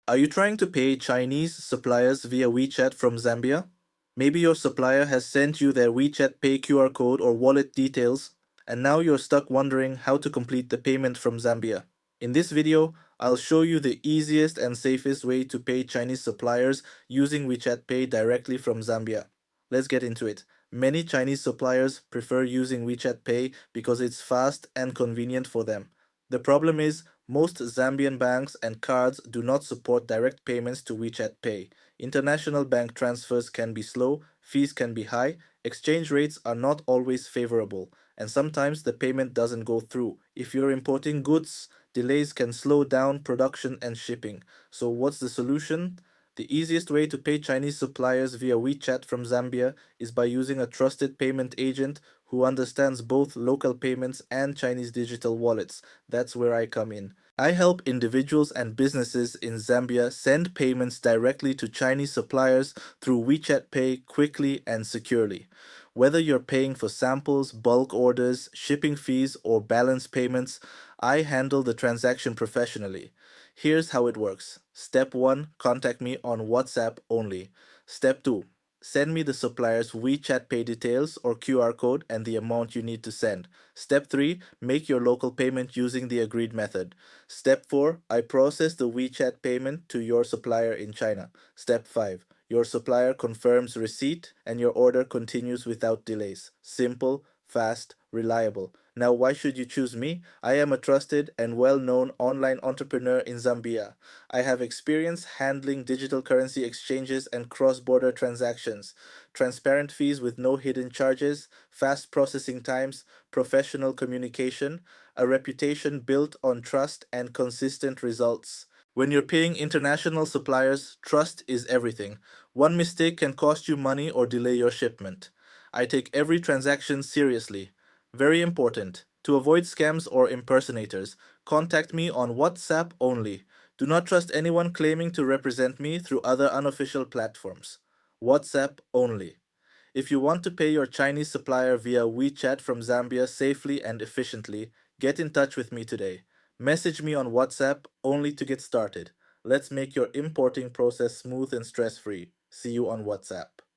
Are you trying to pay Chinese suppliers via WeChat from Zambia? Maybe your supplier has sent you their WeChat Pay QR code or wallet details, and now you're stuck wondering how to complete the payment from Zambia. In this video, I'll show you the easiest and safest way to pay Chinese suppliers using WeChat Pay directly from Zambia. Let's get into it. Many Chinese suppliers prefer using WeChat Pay because it's fast and convenient for them. The problem is, most Zambian banks and cards do not support direct payments to WeChat Pay. International bank transfers can be slow, fees can be high, exchange rates are not always favorable, and sometimes the payment doesn't go through. If you're importing goods, delays can slow down production and shipping. So, what's the solution? The easiest way to pay Chinese suppliers via WeChat from Zambia is by using a trusted payment agent who understands both local payments and Chinese digital wallets. That's where I come in. I help individuals and businesses in Zambia send payments directly to Chinese suppliers through WeChat Pay quickly and securely. Whether you're paying for samples, bulk orders, shipping fees, or balance payments, I handle the transaction professionally. Here's how it works. Step 1, contact me on WhatsApp only. Step 2, send me the supplier's WeChat Pay details or QR code and the amount you need to send. Step 3, make your local payment using the agreed method. Step 4, I process the WeChat payment to your supplier in China. Step 5, your supplier confirms receipt and your order continues without delays. Simple, fast, reliable. Now, why should you choose me? I am a trusted and well-known online entrepreneur in Zambia. I have experience handling digital currency exchanges and cross-border transactions, transparent fees with no hidden charges, fast processing times, professional communication, a reputation built on trust and consistent results. When you're paying international suppliers, trust is everything. One mistake can cost you money or delay your shipment. I take every transaction seriously. Very important. To avoid scams or impersonators, contact me on WhatsApp only. Do not trust anyone claiming to represent me through other unofficial platforms. WhatsApp only. If you want to pay your Chinese supplier via WeChat from Zambia safely and efficiently, get in touch with me today. Message me on WhatsApp only to get started. Let's make your importing process smooth and stress-free. See you on WhatsApp.